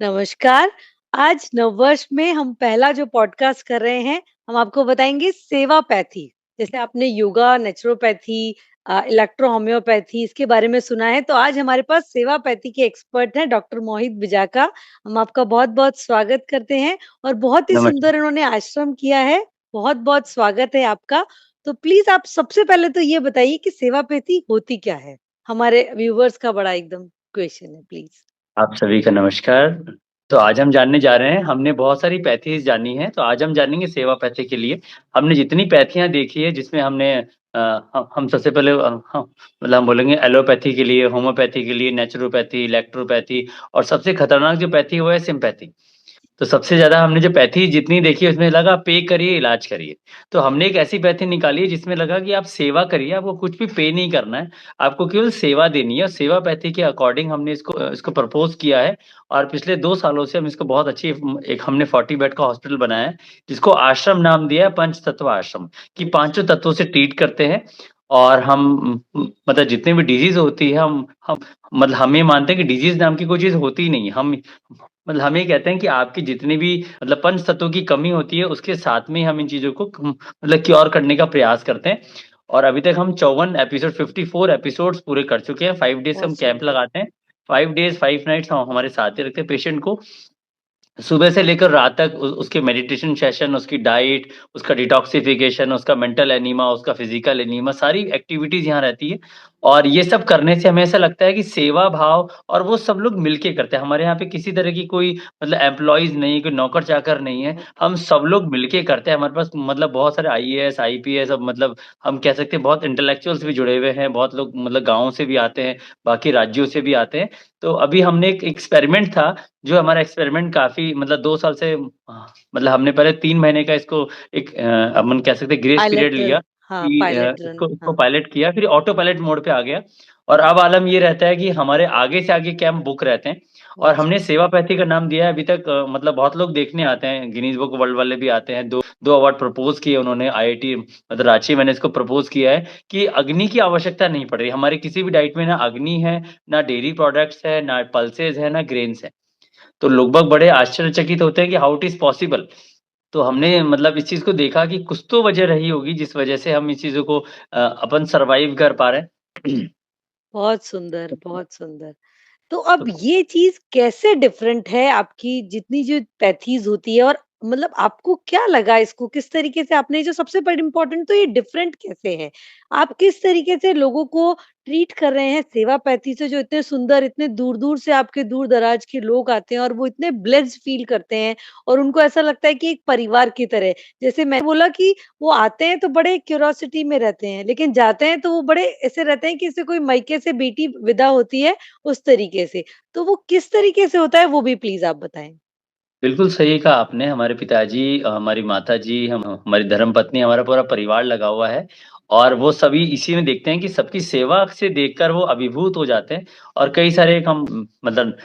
नमस्कार। आज नववर्ष में हम पहला जो पॉडकास्ट कर रहे हैं, हम आपको बताएँगे सेवापैथी। जैसे आपने योगा, नेचुरोपैथी इलेक्ट्रो होम्योपैथी इसके बारे में सुना है, तो आज हमारे पास सेवापैथी के एक्सपर्ट हैं डॉक्टर मोहित विजाका। हम आपका बहुत-बहुत स्वागत करते हैं और बहुत ही नमस्कार। सुंदर उन्होंने आश्रम किया है। बहुत-बहुत स्वागत है आपका। तो प्लीज़ आप सबसे पहले तो ये बताइए कि सेवापैथी होती क्या है? हमारे व्यूअर्स का बड़ा एकदम क्वेश्चन है, प्लीज़। आप सभी का नमस्कार। तो आज हम जानने जा रहे हैं, हमने बहुत सारी पैथीज़ जानी हैं, तो आज हम जानेंगे सेवापैथी के लिए। हमने जितनी पैथियाँ देखी है जिसमें हमने हम सबसे पहले मतलब हम बोलेंगे एलोपैथी के लिए, होम्योपैथी के लिए, नेचुरोपैथी, इलेक्ट्रोपैथी और सबसे खतरनाक जो पैथी है वो है सिम्पैथी। तो सबसे ज़्यादा हमने जो पैथी जितनी देखी है उसमें लगा पे करिए, इलाज करिए। तो हमने एक ऐसी पैथी निकाली है जिसमें लगा कि आप सेवा करिए, आपको कुछ भी पे नहीं करना है, आपको केवल सेवा देनी है और सेवा पैथी के अकॉर्डिंग हमने इसको प्रपोज़ किया है और पिछले 2 सालों से हम इसको बहुत अच्छी एक हमने 40 बेड का हॉस्पिटल बनाया है, जिसको आश्रम नाम दिया है पंचतत्व आश्रम, कि पाँचों तत्वों से ट्रीट करते हैं और हम मतलब जितनी भी डिज़ीज़ होती है हम मतलब हम ये मानते हैं कि डिज़ीज़ नाम की कोई चीज़ होती ही नहीं है। हम ये कहते हैं कि आपकी जितनी भी मतलब पंच तत्वों की कमी होती है, उसके साथ में ही हम इन चीज़ों को मतलब क्योर करने का प्रयास करते हैं। और अभी तक हम 54 एपिसोड 54 एपिसोड्स पूरे कर चुके हैं। 5 डेज़ बहुत हम कैंप सुंदर। लगाते हैं। 5 डेज़ 5 नाइट्स हम हमारे साथ ही रखते हैं पेशेंट को। सुबह से लेकर रात तक उसके मेडिटेशन सेशन, उसकी डाइट, उसका डिटॉक्सिफिकेशन, उसका मेंटल एनीमा, उसका फिज़िकल एनीमा, सारी एक्टिविटीज़ यहाँ रहती है। और ये सब करने से हमें ऐसा लगता है कि सेवा भाव और वो सब लोग मिलके करते हैं। हमारे यहाँ पे किसी तरह की कोई मतलब एम्प्लॉइज़ नहीं, कोई नौकर-चाकर नहीं है। हम सब लोग मिलके करते हैं। हमारे पास मतलब बहुत सारे आईएएस, आईपीएस अब मतलब हम कह सकते हैं बहुत इंटेलेक्चुअल्स भी जुड़े हुए हैं। बहुत लोग मतलब गाँव से भी आते हैं, बाकी राज्यों से भी आते हैं। तो अभी हमने एक एक्सपेरिमेंट था जो हमारा एक्सपेरिमेंट काफ़ी मतलब 2 साल से मतलब हमने पहले 3 महीने का इसको एक अपन कह सकते हैं ग्रेस पीरियड पायलट लिया हाँ, कि पायलट रन इसको इसको हाँ। पायलट किया, फिर ऑटो पायलट मोड पे आ गया और अब आलम ये रहता है कि हमारे आगे से आगे कैंप बुक रहते हैं और बहुत हमने सुंदर। सेवापैथी का नाम दिया है अभी तक मतलब बहुत लोग देखने आते हैं, गिनीज़ बुक वर्ल्ड वाले भी आते हैं, 2 अवार्ड प्रपोज़ किए उन्होंने आईआईटी मतलब रांची मैंने इसको प्रपोज़ किया है कि अग्नि की आवश्यकता नहीं पड़ रही, हमारे किसी भी डाइट में ना अग्नि है, ना डेयरी प्रोडक्ट्स है, ना पल्सेस है, ना ग्रेन्स है। तो लोग बाग बड़े आश्चर्यचकित होते हैं कि हाउ इट इज़ पॉसिबल? तो हमने मतलब इस चीज़ को देखा कि कुछ तो वजह रही होगी जिस वजह से हम इस चीज़ों को अपन सर्वाइव कर पा रहे हैं। बहुत सुंदर, बहुत सुंदर। तो तो अब ये चीज़ कैसे डिफरेंट है आपकी जितनी जो पैथीज़ होती है और मतलब आपको क्या लगा इसको किस तरीके से आपने जो सबसे बड़ी इम्पोर्टेंट तो ये डिफरेंट कैसे है? आप किस तरीके से लोगों को ट्रीट कर रहे हैं सेवापैथी से जो इतने सुंदर, इतने दूर-दूर से आपके दूर-दराज के लोग आते हैं और वो इतने ब्लेस्ड फील करते हैं और उनको ऐसा लगता है कि एक परिवार की तरह। जैसे मैंने बोला कि वो आते हैं तो बड़े क्यूरियोसिटी में रहते हैं, लेकिन जाते हैं तो वो बड़े ऐसे रहते हैं कि जैसे कोई मायके से बेटी विदा होती है उस तरीके से। तो वो किस तरीके से होता है वो भी प्लीज़ आप बताएँ? बिल्कुल सही कहा आपने, हमारे पिताजी, हमारी माताजी, हम हमारी धर्मपत्नी, हमारा पूरा परिवार लगा हुआ है और वो सभी इसी में देखते हैं कि सबकी सेवा से देखकर वो अभिभूत हो जाते हैं और कई सारे एक हम मतलब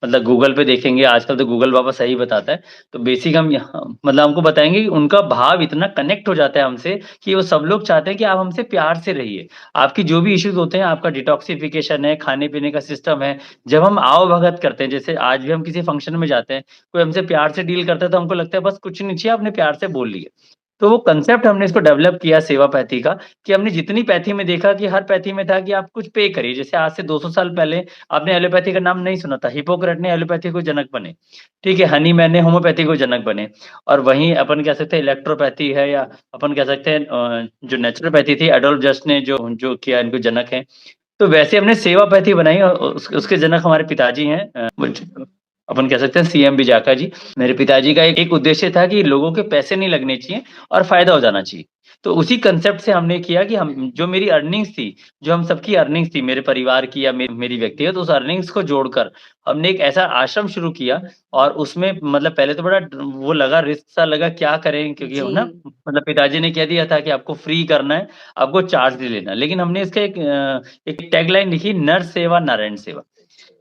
गूगल पे देखेंगे, आजकल तो गूगल बाबा सही बताता है, तो बेसिक हम यहाँ मतलब हमको बताएँगे कि उनका भाव इतना कनेक्ट हो जाता है हमसे कि वो सब लोग चाहते हैं कि आप हमसे प्यार से रहिए। आपकी जो भी इश्यूज़ होते हैं, आपका डिटॉक्सिफिकेशन है, खाने-पीने का सिस्टम है, जब हम आओ-भगत करते हैं, जैसे आज भी हम किसी फंक्शन में जाते हैं, कोई हमसे प्यार से डील करता है तो हमको लगता है बस कुछ नहीं चाहिए आपने प्यार से बोल लिया। तो वो कांसेप्ट हमने इसको डेवलप किया सेवापैथी का कि हमने जितनी पैथी में देखा कि हर पैथी में था कि आप कुछ पे करिए। जैसे आज से 200 साल पहले आपने एलोपैथी का नाम नहीं सुना था। हिप्पोक्रेट ने एलोपैथी को जनक बने। ठीक है, हनीमैन ने होम्योपैथी को जनक बने और वहीं अपन कह सकते हैं इलेक्ट्रोपैथी है या अपन कह सकते हैं जो नेचुरोपैथी थी एडोल्फ जस्ट ने जो जो किया इनको जनक हैं। तो वैसे हमने सेवापैथी बनाई और उसके जनक हमारे पिताजी हैं अपन कह सकते हैं सीएम विजाका जी। मेरे पिताजी का एक एक उद्देश्य था कि लोगों के पैसे नहीं लगने चाहिए और फ़ायदा हो जाना चाहिए। तो उसी कांसेप्ट से हमने किया कि हम जो मेरी अर्निंग्स थी, जो हम सबकी अर्निंग्स थी, मेरे परिवार की या मेरी व्यक्तिगत उस अर्निंग्स को जोड़कर हमने एक ऐसा आश्रम शुरू किया और उसमें मतलब पहले तो बड़ा वो लगा रिस्क सा लगा क्या करें क्योंकि जी। है ना मतलब पिताजी ने कह दिया था कि आपको फ्री करना है, आपको चार्ज नहीं लेना। लेकिन हमने इसका एक टैगलाइन लिखी नर सेवा नारायण सेवा।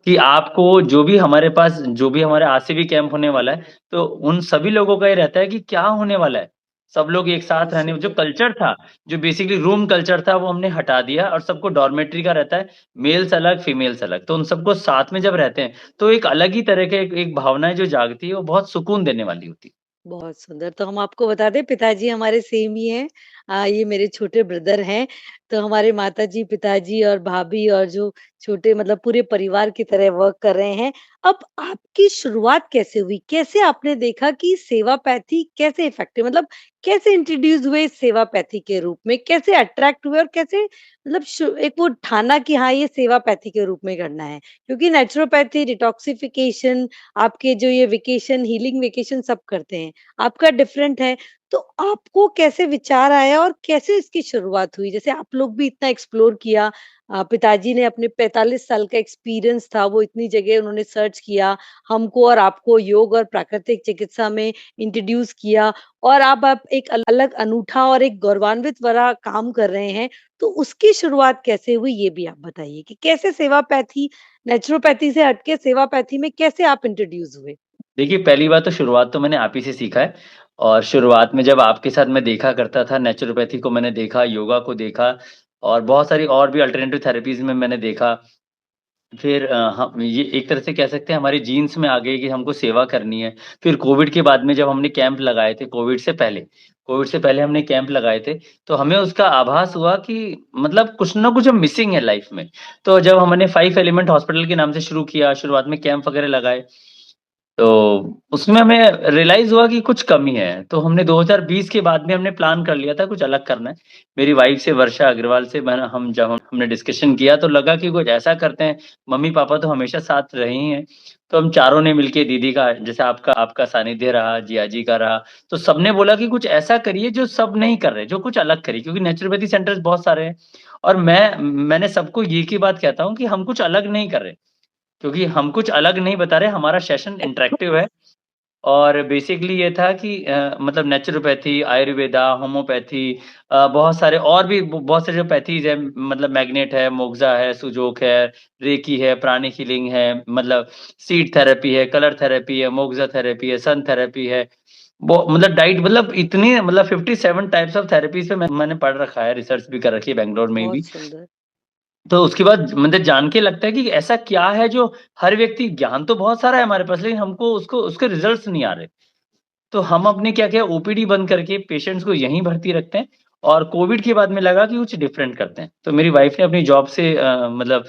कि आपको जो भी हमारे पास जो भी हमारे आरसीबी कैंप होने वाला है, तो उन सभी लोगों का ये रहता है कि क्या होने वाला है? सब लोग एक साथ बहुत रहने जो सुंदर। कल्चर था, जो बेसिकली रूम कल्चर था वो हमने हटा दिया और सबको डॉर्मेट्री का रहता है, मेल्स अलग, फीमेल्स अलग। तो उन सबको साथ में जब रहते हैं, तो एक अलग ही तरह के एक भावनाएँ जो जागती है, वो बहुत सुकून देने वाली होती है। बहुत सुंदर। तो हम आपको बता दें पिताजी हमारे सेम ही हैं। ये मेरे छोटे ब्रदर हैं। तो हमारे माताजी, पिताजी और भाभी और जो छोटे मतलब पूरे परिवार की तरह वर्क कर रहे हैं। अब आपकी शुरुआत कैसे हुई? कैसे आपने देखा कि सेवापैथी कैसे इफ़ेक्टिव मतलब कैसे इंट्रोड्यूस हुए इस सेवापैथी के रूप में? कैसे अट्रैक्ट हुए और कैसे मतलब एक वो ठाना कि हाँ, ये सेवापैथी के रूप में करना है? क्योंकि नेचुरोपैथी, डिटॉक्सिफिकेशन आपके जो ये वेकेशन, हीलिंग वेकेशन सब करते हैं। आपका डिफरेंट है, तो आपको कैसे विचार आया और कैसे इसकी शुरुआत हुई? जैसे आप लोग भी इतना एक्सप्लोर किया पिताजी ने अपने 45 साल का एक्सपीरियंस था, वो इतनी जगह उन्होंने सर्च किया, हमको और आपको योग और प्राकृतिक चिकित्सा में इंट्रोड्यूस किया और अब आप एक अलग अनूठा और एक गौरवान्वित भरा काम कर रहे हैं, तो उसकी शुरुआत कैसे हुई ये भी आप बताइए कि कैसे सेवापैथी, नेचुरोपैथी से हटके सेवापैथी में कैसे आप इंट्रोड्यूस हुए? देखिए, पहली बात तो शुरुआत तो मैंने आप ही से सीखा है और शुरुआत में जब आपके साथ मैं देखा करता था, नेचुरोपैथी को मैंने देखा, योगा को देखा और बहुत सारी और भी अल्टरनेटिव थेरेपीज़ में मैंने देखा। फिर हम ये एक तरह से कह सकते हैं हमारे जीन्स में आ गई कि हमको सेवा करनी है। फिर कोविड के बाद में जब हमने कैंप लगाए थे कोविड से पहले हमने कैंप लगाए थे, तो हमें उसका आभास हुआ कि मतलब कुछ ना कुछ मिसिंग है लाइफ़ में। तो जब हमने 5 एलिमेंट हॉस्पिटल के नाम से शुरू किया, शुरुआत में कैंप वगैरह लगाए, तो उसमें हमें रियलाइज़ हुआ कि कुछ कमी है, तो हमने 2020 के बाद में हमने प्लान कर लिया था कुछ अलग करना है। मेरी वाइफ़ से वर्षा अग्रवाल से मैंने हम जब हमने डिस्कशन किया तो लगा कि कुछ ऐसा करते हैं, मम्मी-पापा तो हमेशा साथ रहे ही हैं, तो हम चारों ने मिलके दीदी का जैसे आपका आपका सानिध्य रहा, जिया जी का रहा, तो सबने बोला कि कुछ ऐसा करिए जो सब नहीं कर रहे, जो कुछ अलग करिए क्योंकि नेचुरोपैथी सेंटर्स बहुत सारे हैं और मैंने सबको ये की बात कहता हूँ कि हम कुछ अलग नहीं कर रहे। क्योंकि हम कुछ अलग नहीं बता रहे, हमारा सेशन इंटरैक्टिव है और बेसिकली ये था कि मतलब नेचुरोपैथी, आयुर्वेदा, होम्योपैथी बहुत सारे और भी ब बहुत सारे जो पैथीज़ हैं मतलब मैग्नेट है, मोक्सा है, सुजोक है, रेकी है, प्राणिक हीलिंग है, मतलब सीड थेरेपी है, कलर थेरेपी है, मोक्सा थेरेपी है, सन थेरेपी है। वो मतलब डाइट मतलब इतनी मतलब 57 टाइप्स ऑफ थेरेपीज़ पे मैंने पढ़ रखा है, रिसर्च भी कर रखी है बैंगलोर में बहुत भी। सुंदर। तो उसके बाद मतलब जान के लगता है कि ऐसा क्या है जो हर व्यक्ति ज्ञान तो बहुत सारा है हमारे पास लेकिन हमको उसको उसके रिज़ल्ट्स नहीं आ रहे। तो हम अपने क्या किया ओपीडी बंद करके पेशेंट्स को यहीं भर्ती रखते हैं और कोविड के बाद में लगा कि कुछ डिफरेंट करते हैं। तो मेरी वाइफ़ ने अपनी जॉब से मतलब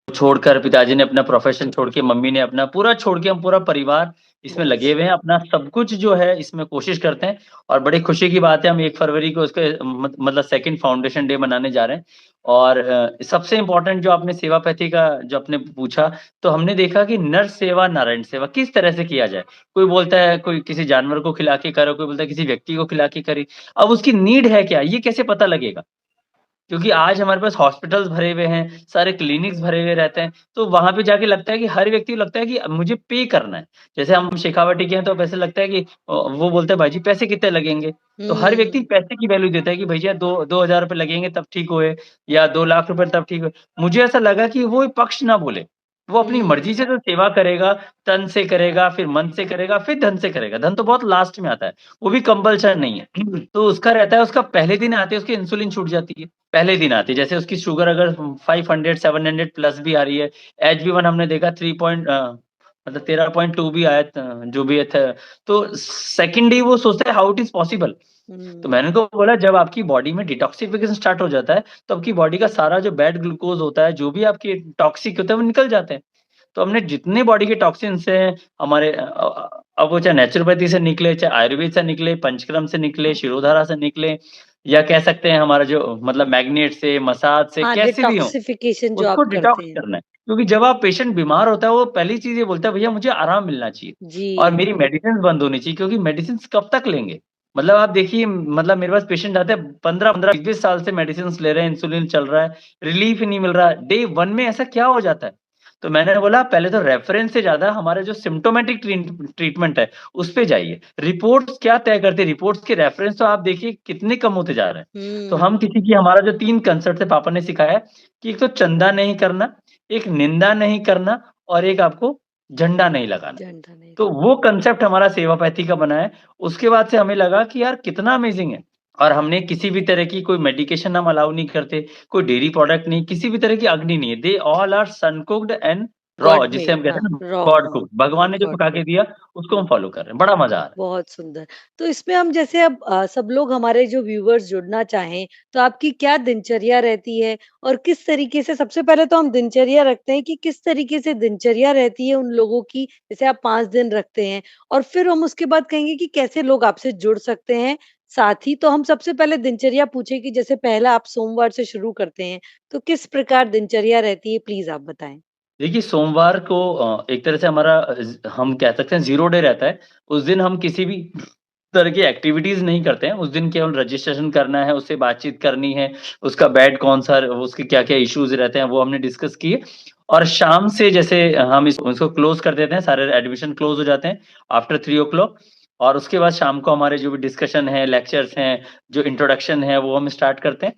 छोड़कर पिताजी ने अपना प्रोफ़ेशन छोड़ के, मम्मी ने अपना पूरा छोड़ के हम पूरा परिवार इसमें बहुत लगे हुए हैं। अपना सब कुछ जो है इसमें कोशिश करते हैं और बड़ी खुशी की बात है हम 1 फरवरी को उसके मतलब सेकंड फाउंडेशन डे मनाने जा रहे हैं। और सबसे इम्पोर्टेंट जो आपने सेवापैथी का जो आपने पूछा, तो हमने देखा कि नर सेवा, नारायण सेवा किस तरह से किया जाए। कोई बोलता है कोई किसी जानवर को खिला के करो, कोई बोलता है किसी व्यक्ति को खिला के करे। अब उसकी नीड है क्या? ये कैसे पता लगेगा? क्योंकि आज हमारे पास हॉस्पिटल्स भरे हुए हैं, सारे क्लिनिक्स भरे हुए रहते हैं, तो वहाँ पे जाके लगता है कि हर व्यक्ति को लगता है कि मुझे पे करना है। जैसे हम शेखावाटी के हैं तो ऐसे लगता है कि वो बोलता है भाई जी पैसे कितने लगेंगे? तो हर व्यक्ति हुँ। पैसे की वैल्यू देता है कि भैया 2,000 रुपए लगेंगे तब ठीक होए या 2 लाख रुपए तब ठीक होए। मुझे ऐसा लगा कि वो पक्ष ना बोले, वो अपनी मर्ज़ी हुँ। से तो सेवा करेगा, तन से करेगा, फिर मन से करेगा, फिर धन से करेगा। धन तो बहुत लास्ट में आता है, वो भी कंपल्सन नहीं है। तो उसका रहता है उसका पहले दिन आते ही उसकी इंसुलिन छूट जाती है। पहले दिन आती है। जैसे उसकी शुगर अगर 500 700 प्लस भी आ रही है, एचबी1 हमने देखा 3 मतलब 13.2 भी आया जो भी है था। तो सेकंड डे वो सोचता है हाउ इट इज़ पॉसिबल? तो हुँ। मैंने उनको बोला जब आपकी बॉडी में डिटॉक्सिफिकेशन स्टार्ट हो जाता है, तो आपकी बॉडी का सारा जो बैड ग्लूकोज़ होता है, जो भी आपके टॉक्सिक होता है, वो निकल जाते हैं। तो हमने जितने बॉडी के टॉक्सिन्स हैं हमारे अब वो चाहे नेचुरोपैथी से निकले, चाहे आयुर्वेद से निकले, पंचकर्म से निकले, शिरोधारा से निकले या कह सकते हैं हमारा जो मतलब मैग्नेट से, मसाज से, हाँ, कैसे भी हों, डिटॉक्सिफिकेशन जो उसको आप करते डिटॉक्स हैं। करना है। क्योंकि जब आप पेशेंट बीमार होता है, वो पहली चीज़ ये बोलता है भैया मुझे आराम मिलना चाहिए जी, और मेरी जी। मेडिसिन्स बंद होनी चाहिए क्योंकि मेडिसिन्स कब तक लेंगे? मतलब आप देखिए मतलब मेरे पास पेशेंट आते हैं 15-15, 20-20 साल से मेडिसिन्स ले रहे हैं, इंसुलिन चल रहा है, रिलीफ ही नहीं मिल रहा है। डे 1 में ऐसा क्या हो जाता है? तो मैंने बोला पहले तो रेफरेंस से ज़्यादा हमारा जो सिम्प्टोमेटिक ट्रीटमेंट है, उस पे जाइए। रिपोर्ट्स क्या तय करती है? रिपोर्ट्स के रेफरेंस तो आप देखिए कितने कम होते जा रहे हैं। तो हम हुँ। किसी की हमारा जो 3 कंसेप्ट है पापा ने सिखाया है कि एक तो चंदा नहीं करना, एक निंदा नहीं करना और एक आपको झंडा नहीं लगाना। झंडा नहीं तो वो कांसेप्ट हमारा सेवापैथी का बना है। उसके बाद से हमें लगा कि यार कितना अमेज़िंग है। और हमने किसी भी तरह की कोई मेडिकेशन हम अलाउ नहीं करते, कोई डेयरी प्रोडक्ट नहीं, किसी भी तरह की अग्नि नहीं है। They all are sun cooked and raw god जिसे मेड हम कहते हाँ, हैं ना रॉ गॉड हाँ, कुक्ड भगवान ने जो गॉड पका के मेड दिया उसको हम फॉलो कर रहे हैं। बड़ा मज़ा आ रहा है। बहुत सुंदर। तो इसमें हम जैसे अब सब लोग हमारे जो व्यूअर्स जुड़ना चाहें, तो आपकी क्या दिनचर्या रहती है? और किस तरीके से सबसे पहले तो हम दिनचर्या रखते हैं कि किस तरीके से दिनचर्या रहती है उन लोगों की, जैसे आप 5 दिन रखते हैं और फिर हम उसके बाद कहेंगे कि कैसे लोग आपसे जुड़ सकते हैं। साथ ही तो हम सबसे पहले दिनचर्या पूछे कि जैसे पहला आप सोमवार से शुरू करते हैं, तो किस प्रकार दिनचर्या रहती है प्लीज़ आप बताएँ? देखिए, सोमवार को एक तरह से हमारा हम कह सकते हैं ज़ीरो डे रहता है। उस दिन हम किसी भी तरह की एक्टिविटीज़ नहीं करते हैं। उस दिन केवल रजिस्ट्रेशन करना है, उससे बातचीत करनी है, उसका बेड कौन-सा उसके क्या-क्या इश्यूज़ रहते हैं, वो हमने डिस्कस किए। और शाम से जैसे हम इस उसको क्लोज़ कर देते हैं, सारे एडमिशन क्लोज़ हो जाते हैं आफ्टर 3 ओ क्लॉक। और उसके बाद शाम को हमारे जो भी डिस्कशन है, लेक्चर्स हैं, जो इंट्रोडक्शन है, वो हम स्टार्ट करते हैं।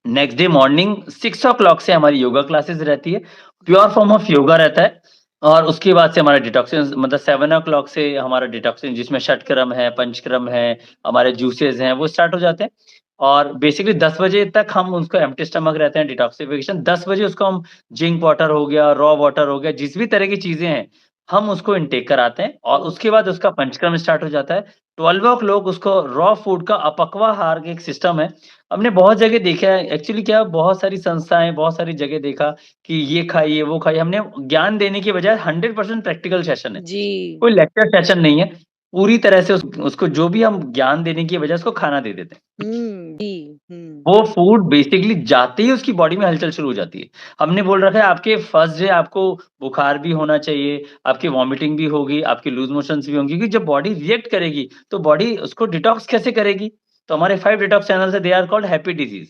नेक्स्ट डे मॉर्निंग 6 ओ क्लॉक से हमारी योगा क्लासेस रहती है। प्योर फॉर्म ऑफ योगा रहता है। और उसके बाद से हमारा डिटॉक्सिन्स मतलब 7 ओ क्लॉक से हमारा डिटॉक्सिन जिसमें षटक्रम है, पंचक्रम है, हमारे जूसेस हैं, वो स्टार्ट हो जाते हैं। और बेसिकली 10 बजे तक हम उसको एम्प्टी स्टमक रहते हैं डिटॉक्सिफिकेशन। 10 बजे उसको हम जिंक वाटर हो गया, रॉ वाटर हो गया, जिस भी तरह की चीज़ें हैं, हम उसको इनटेक कराते हैं और बहुत उसके बाद उसका पंचक्रम स्टार्ट हो जाता है। 12 ओ क्लॉक उसको रॉ फूड का अपक्वाहार एक सिस्टम है। हमने बहुत जगह देखा है एक्चुअली क्या बहुत सारी संस्थाएँ, बहुत सारी जगह देखा कि ये खाइए, वो खाइए। हमने ज्ञान देने की बजाय 100% प्रैक्टिकल सेशन है। जी। कोई लेक्चर सेशन नहीं है। पूरी तरह से उसको जो भी हम ज्ञान देने की बजाय उसको खाना दे देते हैं। जी, हुँ। वो फूड बेसिकली जाते ही उसकी बॉडी में हलचल शुरू हो जाती है। हमने बोल रखा है आपके फर्स्ट डे आपको बुखार भी होना चाहिए, आपकी वॉमिटिंग भी होगी, आपकी लूज़ मोशंस भी होंगी क्योंकि जब बॉडी रिएक्ट करेगी, तो बॉडी उसको डिटॉक्स कैसे करेगी? तो हमारे 5 डिटॉक्स चैनल्स है, they are called happy disease.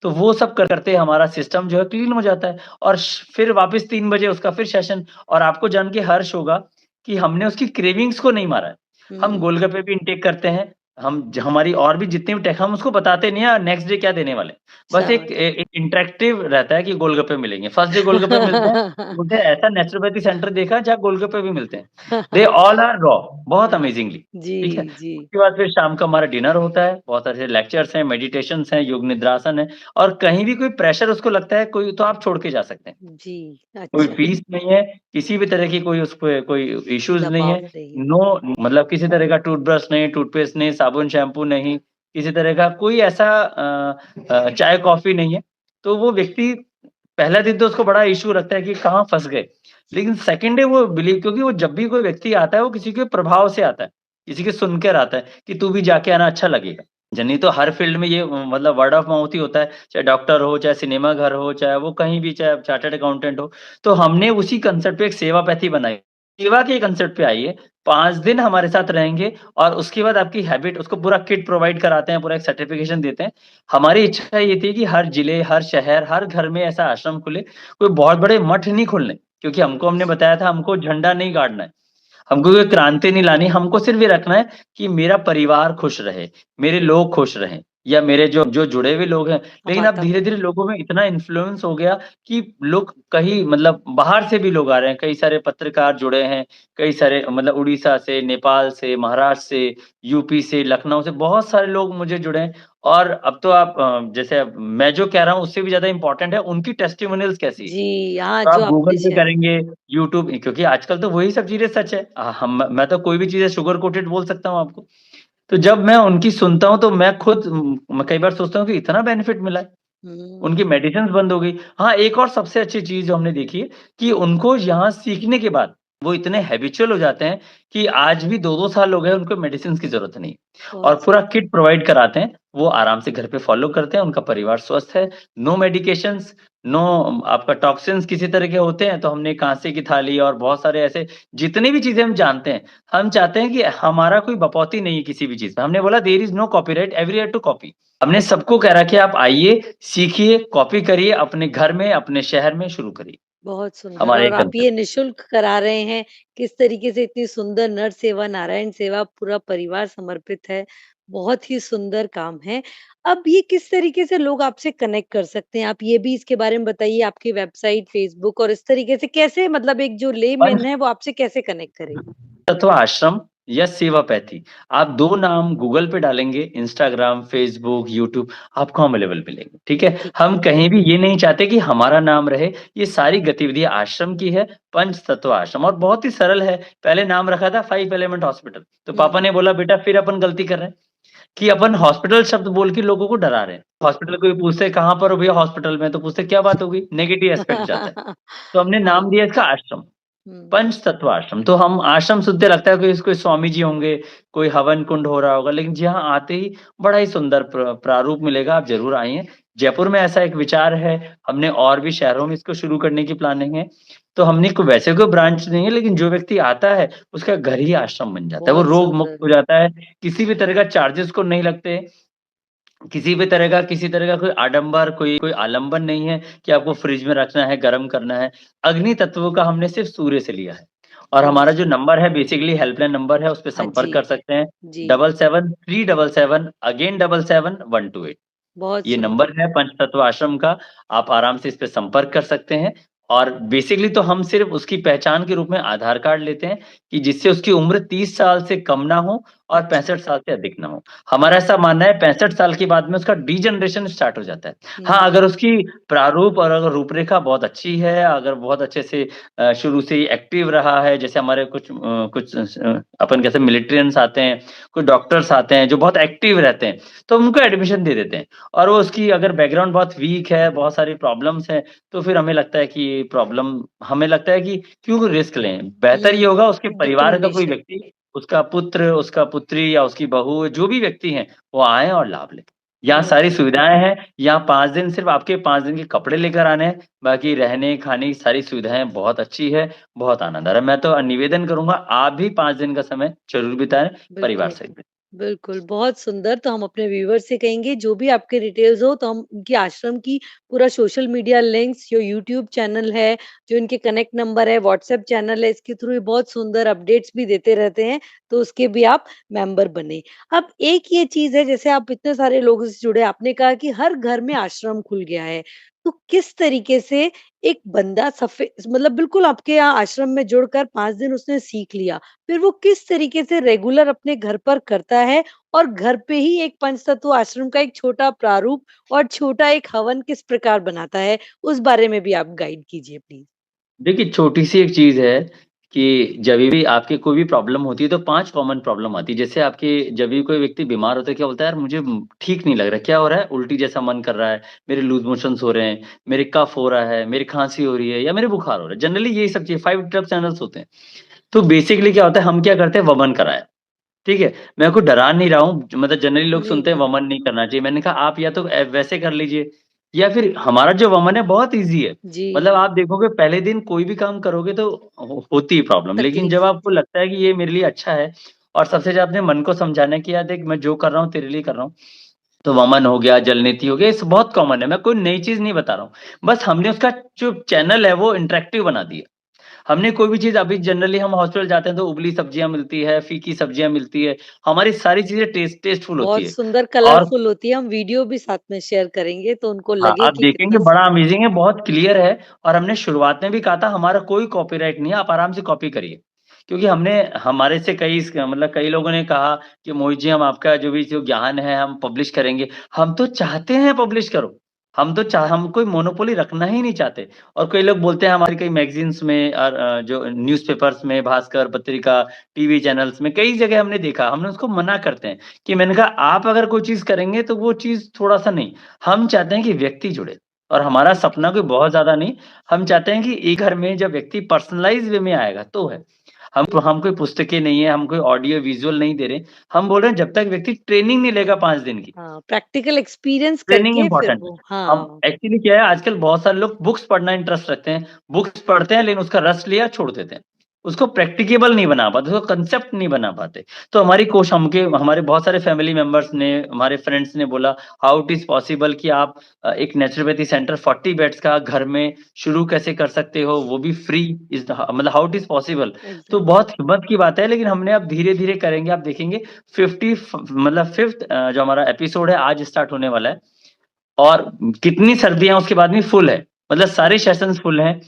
तो वो सब करते हमारा सिस्टम जो है क्लीन हो जाता है और फिर वापस 3 बजे उसका फिर सेशन। और आपको जान के हर्ष होगा कि हमने उसकी क्रेविंग्स को नहीं मारा है। हम हुँ, गोलगप्पे भी इनटेक करते हैं, हमारी और भी जितनी भी टेक हम उसको बताते नहीं है नेक्स्ट डे क्या देने वाले हैं। बस एक शाबाश! एक इंटरैक्टिव रहता है कि गोलगप्पे मिलेंगे। फर्स्ट डे गोलगप्पे मिलते हैं, मुझे ऐसा नेचुरोपैथी सेंटर देखा जहाँ गोलगप्पे भी मिलते हैं। दे ऑल आर रॉ बहुत हाँ, अमेजिंगली, जी, ठीक है? जी, उसके बाद फिर शाम का हमारा डिनर होता है, बहुत सारे लेक्चर्स हैं, मेडिटेशंस हैं, योग निद्रासन है और कहीं भी कोई प्रेशर उसको लगता है कोई तो आप छोड़ के जा सकते हैं। जी, कोई अच्छा, फीस नहीं है, किसी भी तरह की कोई उस पे कोई इश्यूज़ नहीं है। दबाव नहीं। नो मतलब किसी तरह का टूथब्रश नहीं, टूथपेस्ट नहीं, साबुन, शैम्पू नहीं, किसी तरह का कोई ऐसा चाय-कॉफ़ी नहीं है। तो वो व्यक्ति पहला दिन तो उसको बड़ा इश्यू लगता है कि कहाँ फँस गए। लेकिन सेकंड डे वो बिलीव क्योंकि वो जब भी कोई व्यक्ति आता है, वो किसी के प्रभाव से आता है, किसी के सुनकर आता है कि तू भी जाके आना अच्छा लगेगा। नहीं तो हर फ़ील्ड में ये मतलब वर्ड ऑफ माउथ ही होता है, चाहे डॉक्टर हो, चाहे सिनेमा घर हो, चाहे वो कहीं भी चाहे चार्टर्ड अकाउंटेंट हो। तो हमने उसी कांसेप्ट पे एक सेवापैथी बनाई। सेवा के कांसेप्ट पे आइए, 5 दिन हमारे साथ रहेंगे और उसके बाद आपकी हैबिट उसको पूरा किट प्रोवाइड कराते हैं, पूरा एक सर्टिफ़िकेशन देते हैं। हमारी इच्छा ये थी कि हर जिले, हर शहर, हर घर में ऐसा आश्रम खुले, कोई बहुत बड़े मठ नहीं खोलने क्योंकि हमने बताया था हमको झंडा नहीं गाड़ना है। हमको कोई क्रांति नहीं लानी, हमको सिर्फ़ ये रखना है कि मेरा परिवार खुश रहे, मेरे लोग खुश रहें या मेरे जो जो जुड़े हुए लोग हैं। लेकिन अब माता धीरे-धीरे लोगों में इतना इन्फ्लुएंस हो गया कि लोग कहीं मतलब बाहर से भी लोग आ रहे हैं, कई सारे पत्रकार जुड़े हैं, कई सारे मतलब उड़ीसा से, नेपाल से, महाराष्ट्र से, यूपी से, लखनऊ से बहुत सारे लोग मुझे जुड़े हैं। और अब तो आप जैसे अब मैं जो कह रहा हूँ उससे भी ज़्यादा इम्पोर्टेंट है उनकी टेस्टिमोनियल्स कैसी है। जी, हाँ, तो जो आप गूगल आपने पे शेयर करेंगे, यूट्यूब क्योंकि आजकल तो वही सब चीज़ें सच है। हम मैं तो कोई भी चीज़ें शुगर कोटेड बोल सकता हूँ आपको। तो जब मैं उनकी सुनता हूँ तो मैं खुद मैं कई बार सोचता हूँ कि इतना बेनिफिट मिला है। हुँ, उनकी मेडिसिन्स बंद हो गई। हाँ, एक और सबसे अच्छी चीज़ जो हमने देखी है कि उनको यहाँ सीखने के बाद वो इतने हैबिचुअल हो जाते हैं कि आज भी 2-2 साल हो गए उनको मेडिसिन्स की ज़रूरत नहीं। और बहुत पूरा किट प्रोवाइड कराते हैं, वो आराम से घर पे फ़ॉलो करते हैं, उनका परिवार स्वस्थ है, नो मेडिकेशंस, नो आपका टॉक्सिन्स किसी तरह के होते हैं तो हमने काँसे की थाली और बहुत सारे ऐसे जितनी भी चीज़ें हम जानते हैं, हम चाहते हैं कि हमारा कोई बपौती नहीं है किसी भी चीज़ में। हमने बोला there is no copyright everywhere to copy. हमने सबको कह रखा है आप आइए, सीखिए, कॉपी करिए, अपने घर में, अपने शहर में शुरू करिए। बहुत सुंदर हमारा ये और आप कंसेप्ट ये निःशुल्क करा रहे हैं, किस तरीके से इतनी सुंदर नर सेवा, नारायण सेवा पूरा परिवार समर्पित है। बहुत ही सुंदर काम है। अब ये किस तरीके से लोग आपसे कनेक्ट कर सकते हैं? आप ये भी इसके बारे में बताइए, आपकी वेबसाइट, फ़ेसबुक और इस तरीके से कैसे, मतलब एक जो पंच लेमैन है वो आपसे कैसे कनेक्ट करे? तत्व आश्रम या सेवापैथी, आप 2 नाम गूगल पे डालेंगे, इंस्टाग्राम, फ़ेसबुक, यूट्यूब आपको अवेलेबल मिलेंगे, ठीक है? ठीक हम है। कहीं भी ये नहीं चाहते कि हमारा नाम रहे, ये सारी गतिविधियाँ आश्रम की है, पंच तत्व आश्रम और बहुत ही सरल है। पहले नाम रखा था 5 एलिमेंट हॉस्पिटल, तो पापा हुँ। ने बोला बेटा फिर अपन गलती कर रहे हैं, कि अपन हॉस्पिटल शब्द बोल के लोगों को डरा रहे हैं। हॉस्पिटल कोई पूछते है कहाँ पर हो भैया हॉस्पिटल में, तो पूछते क्या बात हो गई? नेगेटिव एस्पेक्ट जाता है। तो हमने नाम हाँ। दिया इसका आश्रम। हुँ। पंच तत्व आश्रम, तो हम आश्रम सुनते लगता है कोई कोई स्वामी जी होंगे, कोई हवन कुंड हो रहा होगा, लेकिन जी हाँ, आते ही बड़ा ही सुंदर प्रारूप मिलेगा, आप ज़रूर आइए। जयपुर में ऐसा एक विचार है, हमने और भी शहरों में इसको शुरू करने की प्लानिंग है। तो हमने को वैसे कोई ब्रांच नहीं है, लेकिन जो व्यक्ति आता है, उसका घर ही आश्रम बन जाता है, वो बहुत रोग मुक्त सुंदर। हो जाता है, किसी भी तरह का चार्जेस उसको नहीं लगते। किसी तरह का कोई आडंबर, कोई आलंबन नहीं है कि आपको फ्रिज में रखना है, गरम करना है। अग्नि तत्वों का हमने सिर्फ़ सूर्य से लिया है। और हुँ। हमारा जो नंबर है बेसिकली हेल्पलाइन नंबर है, उस पे हाँ संपर्क जी। कर सकते हैं। जी। 77 377 अगेन 77 128। बहुत ये सुंदर। नंबर है पंचतत्व आश्रम का, आप आराम से इस पे संपर्क कर सकते हैं और बेसिकली तो हम सिर्फ़ उसकी पहचान के रूप में आधार कार्ड लेते हैं कि जिससे उसकी उम्र 30 साल से कम ना हो और अच्छा। 65 साल से अधिक ना हो। हमारा ऐसा मानना है 65 साल के बाद में उसका डीजनरेशन स्टार्ट हो जाता है। हाँ, हुँ। अगर उसकी प्रारूप और अगर रूपरेखा बहुत अच्छी है, अगर बहुत अच्छे से शुरू से ही एक्टिव रहा है, जैसे हमारे अपन कहते हैं मिलिटेरियंस आते हैं, कुछ डॉक्टर्स आते हैं जो बहुत एक्टिव रहते हैं, तो हम उनको एडमिशन दे देते हैं। और वो उसकी अगर बैकग्राउंड बहुत वीक है, बहुत सारी प्रॉब्लम्स हैं, तो फिर हमें लगता है कि क्यों रिस्क लें? बेहतर ये होगा उसके हुँ। परिवार का कोई रिकमेंडेशन। व्यक्ति, उसका पुत्र, उसका पुत्री या उसकी बहू, जो भी व्यक्ति हैं, वो आएँ और लाभ लें। यहाँ बहुत सारी सुंदर। सुविधाएँ हैं, यहाँ 5 दिन सिर्फ़ आपके 5 दिन के कपड़े लेकर आने हैं, बाकी रहने, खाने की सारी सुविधाएँ बहुत अच्छी है, बहुत आनंद आ रहा है। मैं तो निवेदन करूँगा, आप भी 5 दिन का समय ज़रूर बिताएँ परिवार बिल्कुल। सहित। बिल्कुल, बहुत सुंदर। तो हम अपने व्यूअर्स से कहेंगे जो भी आपके डिटेल्स हो तो हम उनके आश्रम की पूरा सोशल मीडिया लिंक्स, जो यूट्यूब चैनल है, जो इनके कनेक्ट नंबर है, व्हाट्सएप चैनल है, इसके थ्रू ये बहुत सुंदर अपडेट्स भी देते रहते हैं, तो उसके भी आप मेंबर बनें। अब एक ये चीज़ है, जैसे आप इतने सारे लोगों से जुड़े, आपने कहा कि हर घर में आश्रम खुल गया है, तो किस तरीके से एक बंदा मतलब बिल्कुल आपके यहाँ आश्रम में जुड़कर 5 दिन उसने सीख लिया, फिर वो किस तरीके से रेगुलर अपने घर पर करता है और घर पे ही एक पंचतत्व आश्रम का एक छोटा प्रारूप और छोटा एक हवन किस प्रकार बनाता है, उस बारे में भी आप गाइड कीजिए प्लीज़। देखिए, छोटी-सी एक चीज़ है कि जभी भी आपके कोई भी प्रॉब्लम होती है, तो 5 कॉमन प्रॉब्लम आती है। जैसे आपके जब भी कोई व्यक्ति बीमार होता है, क्या बोलता है, "यार मुझे ठीक नहीं लग रहा है, क्या हो रहा है? उल्टी जैसा मन कर रहा है, मेरे लूज़ मोशंस हो रहे हैं, मेरे कफ़ हो रहा है, मेरी खाँसी हो रही है या मेरे बुखार हो रहा है।" जनरली यही सब चीज़ 5 ड्रग चैनल्स होते हैं। तो बेसिकली क्या होता है, हम क्या करते हैं, वमन कराया, ठीक है? मैं आपको डरा नहीं रहा हूँ, मतलब जनरली लोग जी, सुनते हैं जी। वमन नहीं करना चाहिए। मैंने कहा आप या तो वैसे कर लीजिए या फिर हमारा जो वमन है बहुत ईज़ी है। जी। मतलब आप देखोगे पहले दिन कोई भी काम करोगे तो होती है प्रॉब्लम। लेकिन तकलीफ जब आपको होती है। लगता है कि ये मेरे लिए अच्छा है और सबसे ज़्यादा अपने मन को समझाना है कि यार देख मैं जो कर रहा हूँ तेरे लिए कर रहा हूँ। तो वमन हो गया, जलनेति हो गया, ये सब बहुत कॉमन है। मैं कोई नई चीज़ नहीं बता रहा हूँ। बस हमने उसका जो चैनल है वो इंटरैक्टिव बना दिया। हमने कोई भी चीज़ अभी जनरली हम हॉस्पिटल जाते हैं तो उबली सब्जियाँ मिलती है, फीकी सब्जियाँ मिलती है, हमारी सारी चीज़ें टेस्टफुल होती बहुत है। सुंदर और कलरफुल होती है, हम वीडियो भी साथ में शेयर करेंगे तो उनको हाँ, लगे आप कि देखेंगे कितना बड़ा सुंदर है। अमेज़िंग है, बहुत क्लियर है और हमने शुरुआत में भी कहा था हमारा कोई कॉपीराइट नहीं है, आप आराम से कॉपी करिए। क्योंकि हमने हमारे से कई लोगों ने कहा कि मोहित जी हम आपका जो ज्ञान है हम पब्लिश करेंगे। हम तो चाहते हैं पब्लिश करो। हम कोई मोनोपोली रखना ही नहीं चाहते। और कई लोग बोलते हैं हमारी कई मैगज़ीन्स में और जो न्यूज़पेपर्स में, भास्कर पत्रिका, टीवी चैनल्स में कई जगह हमने देखा, हमने उसको मना करते हैं कि मैंने कहा आप अगर कोई चीज़ करेंगे तो वो चीज़ थोड़ा-सा नहीं, हम चाहते हैं कि व्यक्ति जुड़े और हमारा ओके। सपना कोई बहुत ज़्यादा नहीं, हम चाहते हैं कि एक घर में जब व्यक्ति पर्सनलाइज़ वे में आएगा तो है। हम कोई पुस्तकें नहीं है, हम कोई ऑडियो विज़ुअल नहीं दे रहे। हम बोल रहे हैं जब तक व्यक्ति ट्रेनिंग नहीं लेगा 5 दिन की, हाँ, प्रैक्टिकल एक्सपीरियंस ट्रेनिंग करके फिर इम्पोर्टेंट है। वो हम हाँ। एक्चुअली क्या है आजकल बहुत सारे लोग बुक्स पढ़ना इंटरेस्ट रखते हैं, बुक्स पढ़ते हैं लेकिन उसका रस लिया छोड़ देते हैं। उसको प्रैक्टिकेबल नहीं बना पाते, उसको कंसेप्ट नहीं बना पाते। तो हमारी कोश हमके हमारे बहुत सारे फैमिली मेंबर्स ने, हमारे फ्रेंड्स ने बोला, हाउ इट इज़ पॉसिबल कि आप एक नेचुरोपैथी सेंटर 40 बेड्स का घर में शुरू कैसे कर सकते हो, वो भी फ्री? इज़ द मतलब हाउ इट इज़ पॉसिबल? तो एग्ज़ैक्टली। बहुत हिम्मत की बात है, लेकिन हमने अब धीरे-धीरे करेंगे, आप देखेंगे 50 फ मतलब 5th जो हमारा एपिसोड है आज स्टार्ट होने वाला है। और कितनी सर्दियाँ उसके बाद भी फुल है। मतलब सारे जी, सेशंस फुल हैं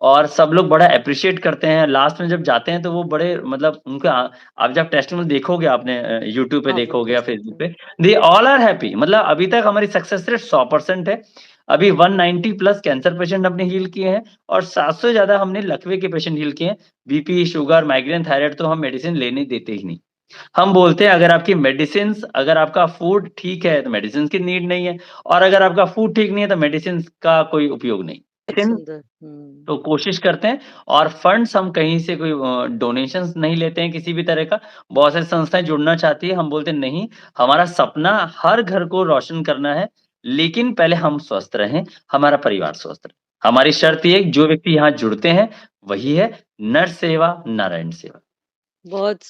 और सब लोग बड़ा एप्रिशिएट करते हैं। लास्ट में जब जाते हैं तो वो बड़े मतलब उनका आप जब टेस्टिमोनियल देखोगे आपने यूट्यूब पे हाँ, देखोगे बिल्कुल या सही फेसबुक कहा। पे, दे ऑल आर हैप्पी। मतलब अभी तक हमारी सक्सेस रेट 100% है। अभी 190 प्लस कैंसर पेशेंट हमने हील किए हैं और 700 से ज़्यादा हमने लकवे के पेशेंट हील किए हैं। बीपी, शुगर, माइग्रेन, थायराइड तो हम मेडिसिन लेने देते ही नहीं। हम बोलते हैं अगर आपकी मेडिसिन्स अगर आपका फूड ठीक है तो मेडिसिन्स की नीड नहीं है और अगर आपका फूड ठीक नहीं है तो मेडिसिन्स का कोई उपयोग नहीं। बहुत लेकिन सुंदर। हुँ। तो कोशिश करते हैं और फंड्स हम कहीं से कोई डोनेशंस नहीं लेते हैं किसी भी तरह का। बहुत सारी संस्थाएँ जुड़ना चाहती है, हम बोलते हैं नहीं, हमारा सपना हर घर को रोशन करना है, लेकिन पहले हम स्वस्थ रहें, हमारा परिवार स्वस्थ रहे। हमारी बहुत शर्त ये है कि जो व्यक्ति यहाँ जुड़ते हैं, वही है नर सेवा, नारायण सेवा। बहुत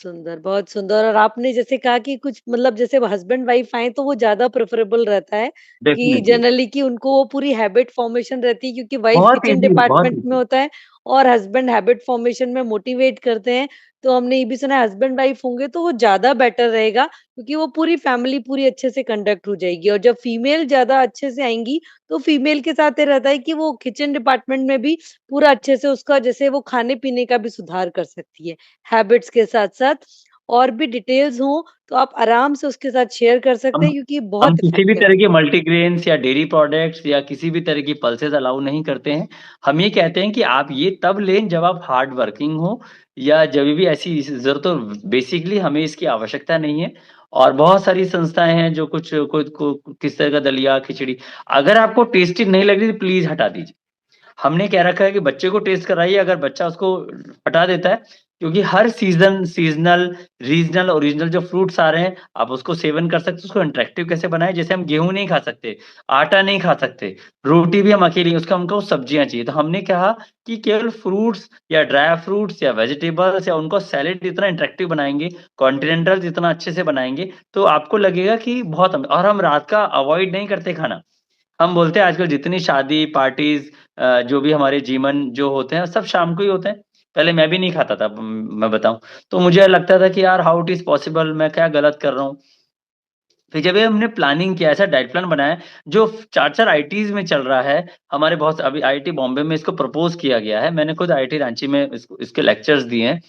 सुंदर और आपने जैसे कहा कि कुछ मतलब जैसे हस्बैंड वाइफ आएँ तो वो ज़्यादा प्रेफ़रेबल रहता है कि डेफ़िनिटली। जनरली कि उनको वो पूरी हैबिट फ़ॉर्मेशन रहती है क्योंकि वाइफ बहुत किचन ईज़ी, बहुत डिपार्टमेंट में ईज़ी। होता है और हस्बैंड हैबिट फ़ॉर्मेशन में मोटिवेट करते हैं। तो हमने ये भी सुना है हस्बैंड वाइफ होंगे तो वो ज़्यादा बेटर रहेगा क्योंकि वो पूरी फैमिली पूरी अच्छे से कंडक्ट हो जाएगी और जब फीमेल ज़्यादा अच्छे से आएँगी, तो फीमेल के साथ ये रहता है कि वो किचन डिपार्टमेंट में भी पूरा अच्छे से उसका जैसे वो खाने-पीने का भी सुधार कर सकती है, हैबिट्स के साथ-साथ और भी डिटेल्स हों, तो आप आराम से उसके साथ शेयर कर सकते हम हैं क्योंकि हम बहुत किसी भी इफ़ेक्टिव तरह है। के मल्टीग्रेन्स या डेयरी प्रोडक्ट्स या किसी भी तरह की पल्सेस अलाउ नहीं करते हैं। हम ये कहते हैं कि आप ये तब लें जब आप हार्ड वर्किंग हो या जभी भी ऐसी ज़रूरत हो। बेसिकली हमें इसकी आवश्यकता नहीं है और बहुत सारी संस्थाएँ हैं जो कुछ को किस तरह का दलिया, खिचड़ी, अगर आपको टेस्टी नहीं लग रही तो प्लीज़ हटा दीजिए। हमने क्या रखा है कि बच्चे को टेस्ट कराइए, अगर बच्चा उसको हटा देता है, क्योंकि हर सीज़नल, रीज़नल, ओरिजिनल जो फ्रूट्स आ रहे हैं, आप उसको सेवन कर सकते हो, उसको अट्रैक्टिव कैसे बनाएँ? जैसे हम गेहूँ नहीं खा सकते, आटा नहीं खा सकते, रोटी भी हम अकेली उसका हमको सब्जियाँ चाहिए। तो हमने कहा कि केवल फ्रूट्स या ड्राई फ्रूट्स या वेजिटेबल्स या उनको सैलेड इतना अट्रैक्टिव बनाएँगे, कॉन्टिनेंटल जितना अच्छे से बनाएँगे, तो आपको लगेगा कि बहुत और हम रात का अवॉइड नहीं करते खाना। हम बोलते हैं आजकल जितनी शादी, पार्टीज़ जो भी हमारे जीवन जो होते हैं, सब शाम को ही होते हैं। पहले मैं भी नहीं खाता था मैं बताऊँ। तो मुझे लगता था कि यार हाउ इट इज़ पॉसिबल, मैं क्या गलत कर रहा हूँ? फिर जब ये हमने प्लानिंग किया, ऐसा डाइट प्लान बनाया, जो 4-4 आईआईटीज़ में चल रहा है, हमारे बहुत अभी आईआईटी बॉम्बे में इसको प्रपोज़ किया गया है। मैंने खुद आईआईटी रांची में इसके लेक्चर्स दिए हैं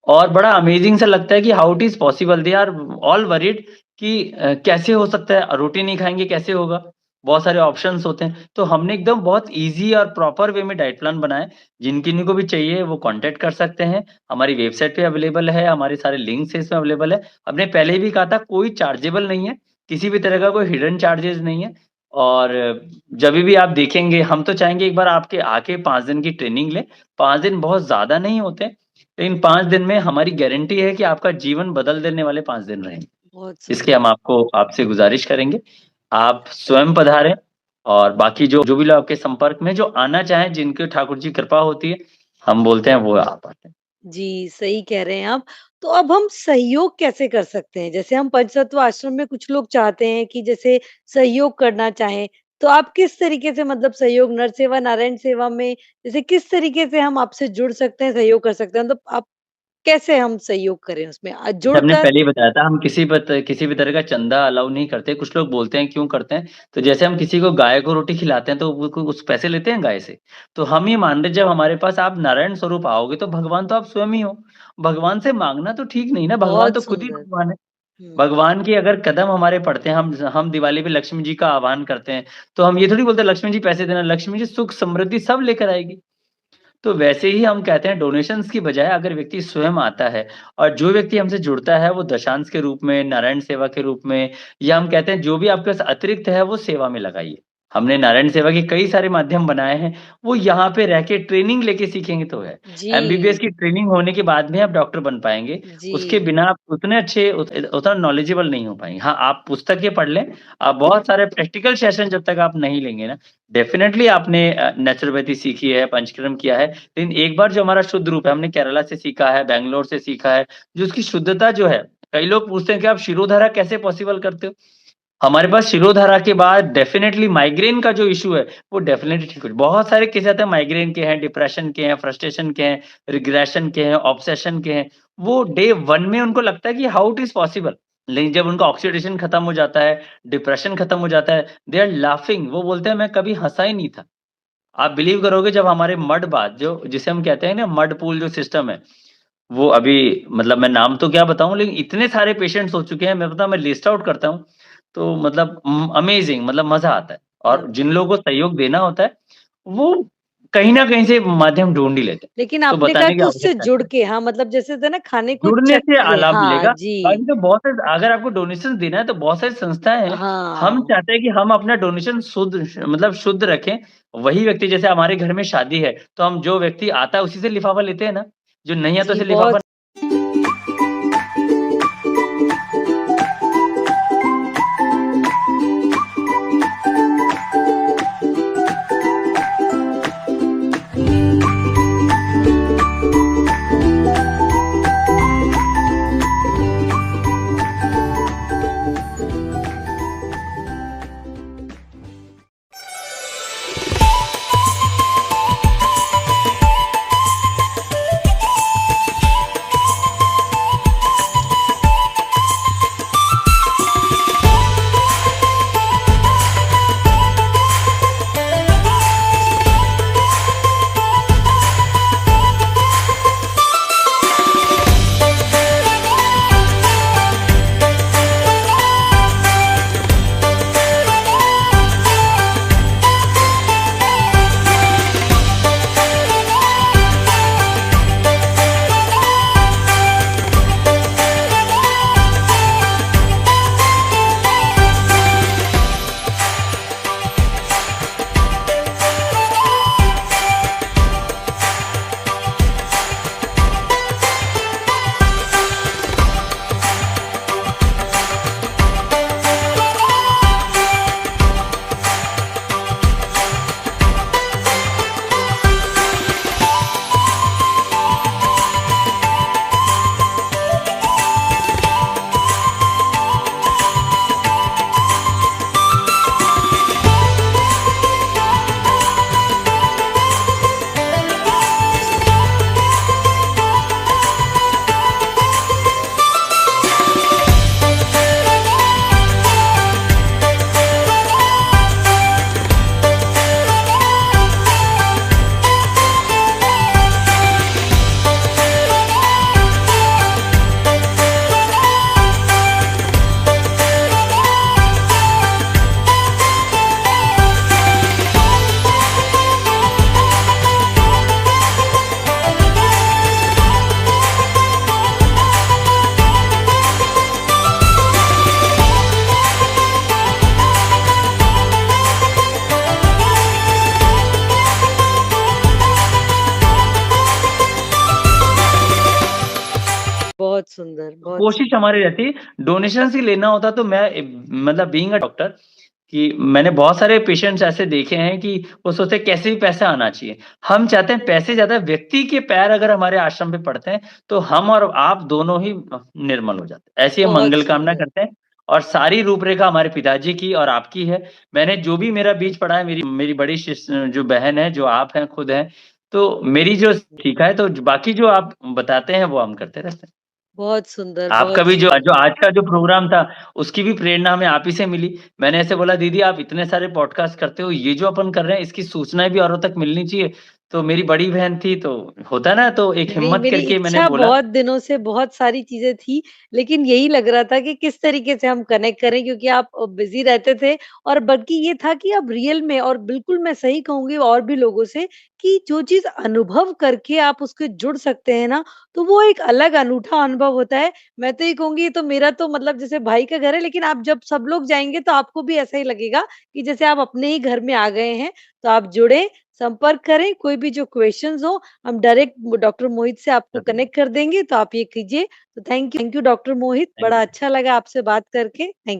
और बड़ा अमेज़िंग सा लगता है कि how it is possible, they are all worried कि कैसे हो सकता है? रोटी नहीं खाएँगे कैसे होगा? बहुत सारे ऑप्शंस होते हैं। तो हमने एकदम बहुत ईज़ी और प्रॉपर वे में डाइट प्लान बनाया है। जिन-किन्हीं को भी चाहिए वो कॉन्टैक्ट कर सकते हैं। हमारी वेबसाइट पे अवेलेबल है, हमारे सारे लिंक्स इसमें अवेलेबल है। हमने पहले ही भी कहा था कोई चार्जेबल नहीं है, किसी भी तरह का कोई हिडन चार्जेज़ नहीं है और जभी भी आप देखेंगे हम तो चाहेंगे एक बार आपके आके 5 दिन की ट्रेनिंग लें। 5 दिन बहुत ज़्यादा नहीं होते, लेकिन 5 दिन में हमारी गारंटी है कि आपका जीवन बदल देने वाले 5 दिन रहेंगे। बहुत इसकी सुंदर। हम आपको आपसे गुज़ारिश करेंगे, आप स्वयं पधारें और बाकी जो भी लोग आपके संपर्क में जो आना चाहें, जिनकी ठाकुर जी कृपा होती है, हम बोलते हैं वो आ पाते हैं। जी, सही कह रहे हैं आप। तो अब हम सहयोग कैसे कर सकते हैं? जैसे हम पंचतत्व आश्रम में कुछ लोग चाहते हैं कि जैसे सहयोग करना चाहें, तो आप किस तरीके से मतलब सहयोग नर सेवा, नारायण सेवा में जैसे किस तरीके से हम आपसे जुड़ सकते हैं, सहयोग कर सकते हैं? मतलब आप कैसे हम सहयोग करें उसमें? जैसे हमने जुड़कर पहले ही बताया था, हम किसी भी तरह का चंदा अलाउ नहीं करते। कुछ लोग बोलते हैं क्यों करते हैं? तो जैसे हम किसी को गाय को रोटी खिलाते हैं तो वो को उस पैसे लेते हैं गाय से। तो हम ये मान रहे जब हमारे पास आप नारायण स्वरूप आओगे तो भगवान तो आप स्वयं ही हो। भगवान से माँगना तो ठीक नहीं ना, भगवान बहुत तो खुद ही सुंदर। भगवान है। हुँ, भगवान के अगर कदम हमारे पड़ते हैं, हम दिवाली पे लक्ष्मी जी का आह्वान करते हैं, तो हम ये थोड़ी बोलते हैं लक्ष्मी जी पैसे देना, लक्ष्मी जी सुख समृद्धि सब लेकर आएगी। तो वैसे ही हम कहते हैं डोनेशंस की बजाय अगर व्यक्ति स्वयं आता है और जो व्यक्ति हमसे जुड़ता है वो दशांश के रूप में, नारायण सेवा के रूप में या हम कहते हैं जो भी आपके पास अतिरिक्त है वो सेवा में लगाइए। हमने नारायण सेवा के कई सारे माध्यम बनाए हैं, वो यहाँ पे रह के ट्रेनिंग लेके सीखेंगे तो है। एमबीबीएस जी, की ट्रेनिंग होने के बाद में आप डॉक्टर बन पाएँगे, उसके जी। बिना आप उतने अच्छे उतना नॉलेजेबल नहीं हो पाएँगे। हाँ, आप पुस्तकें पढ़ लें, आप बहुत सारे प्रैक्टिकल सेशन जब तक आप नहीं लेंगे ना, डेफ़िनेटली आपने नेचुरोपैथी सीखी है, पंचकर्म किया है, लेकिन एक बार जो हमारा शुद्ध रूप है, हमने केरला से सीखा है, बैंगलोर से सीखा है, जो उसकी शुद्धता जो है, कई लोग पूछते हैं कि आप शिरोधारा कैसे पॉसिबल करते हो? हमारे पास शिरोधारा के बाद डेफ़िनेटली माइग्रेन का जो इश्यू है, वो डेफ़िनेटली ठीक हो बहुत सारे केस आते हैं माइग्रेन के हैं, डिप्रेशन के हैं, फ्रस्ट्रेशन के हैं, रिग्रेशन के हैं, ऑब्सेशन के हैं। वो डे 1 में उनको लगता है कि हाउ इट इज़ पॉसिबल? लेकिन जब उनका ऑक्सीडेशन खत्म हो जाता है, डिप्रेशन खत्म हो जाता है, दे आर लाफिंग वो बोलते हैं मैं कभी हँसा ही नहीं था। आप बिलीव करोगे जब हमारे मड बाथ जो जिसे हम कहते हैं ना मड पूल जो सिस्टम है, वो अभी मतलब मैं नाम तो क्या बताऊँ लेकिन इतने सारे पेशेंट्स हो चुके हैं, मैं लिस्ट आउट करता हूँ, तो मतलब अमेज़िंग मतलब मज़ा आता है और जिन अच्छा। लोगों को सहयोग देना होता है, वो कहीं न कहीं से माध्यम ढूँढ ही लेते हैं। लेकिन तो आपने कहा बताने की कि उससे आवश्यकता जुड़ नहीं है। के हाँ, मतलब जैसे होता है ना खाने को जुड़ने चख से के लाभ हाँ, मिलेगा, बाकी जी। तो बहुत से अगर आपको डोनेशंस देना है तो बहुत सारी संस्थाएँ हैं, हम हाँ। चाहते हैं कि हम अपना डोनेशन मतलब शुद्ध रखें। वही व्यक्ति जैसे हमारे घर में शादी है, तो हम जो व्यक्ति आता है उसी से लिफ़ाफ़ा लेते हैं ना, जो नहीं आता जी, उसे लिफ़ाफ़ा बहुत बहुत सुंदर, बहुत कोशिश हमारी रहती है, डोनेशंस ही लेना होता तो मैं मतलब बीइंग अ डॉक्टर कि मैंने बहुत सारे पेशेंट्स ऐसे देखे हैं कि वो सोचते हैं कैसे भी पैसा आना चाहिए। हम चाहते हैं पैसे ज़्यादा व्यक्ति के पैर अगर हमारे आश्रम पे पड़ते हैं, तो हम और आप दोनों ही निर्मल हो जाते हैं। ऐसी हम बहुत मंगल कामना सुंदर। करते हैं और सारी रूपरेखा हमारे पिताजी की और आपकी है। मैंने जो भी मेरा बीज पढ़ा है, मेरी मेरी बड़ी जो बहन है, जो आप हैं, खुद हैं, तो मेरी जो सीखा है तो बाकी जो आप बताते हैं वो हम करते रहते हैं। बहुत सुंदर, आपका बहुत भी जो सुंदर। जो आज का जो प्रोग्राम था, उसकी भी प्रेरणा हमें आप ही से मिली। मैंने ऐसे बोला दीदी आप इतने सारे पॉडकास्ट करते हो, ये जो अपन कर रहे हैं इसकी सूचनाएँ भी औरों तक मिलनी चाहिए। तो मेरी बड़ी बहन थी तो होता है ना तो एक नहीं, हिम्मत मेरी करके मैंने इच्छा बोला बहुत दिनों से बहुत सारी चीज़ें थी, लेकिन यही लग रहा था कि किस तरीके से हम कनेक्ट करें क्योंकि आप बिज़ी रहते थे और बल्कि ये था कि आप रियल में और बिल्कुल मैं सही कहूँगी और भी लोगों से कि जो चीज़ अनुभव करके आप उसके जुड़ सकते हैं ना, तो वो एक अलग अनूठा अनुभव होता है। मैं तो ये कहूँगी ये तो मेरा तो मतलब जैसे भाई का घर है लेकिन आप जब सब लोग जाएँगे तो आपको भी ऐसा ही लगेगा कि जैसे आप अपने ही घर में आ गए हैं। तो आप जुड़ें, संपर्क करें, कोई भी जो क्वेश्चन्स हो हम डायरेक्ट डॉक्टर मोहित से आपको ज़रूर, कनेक्ट कर देंगे, तो आप ये कीजिए। तो thank you doctor Mohit, thank बड़ा यू। अच्छा लगा आपसे बात करके। थैंक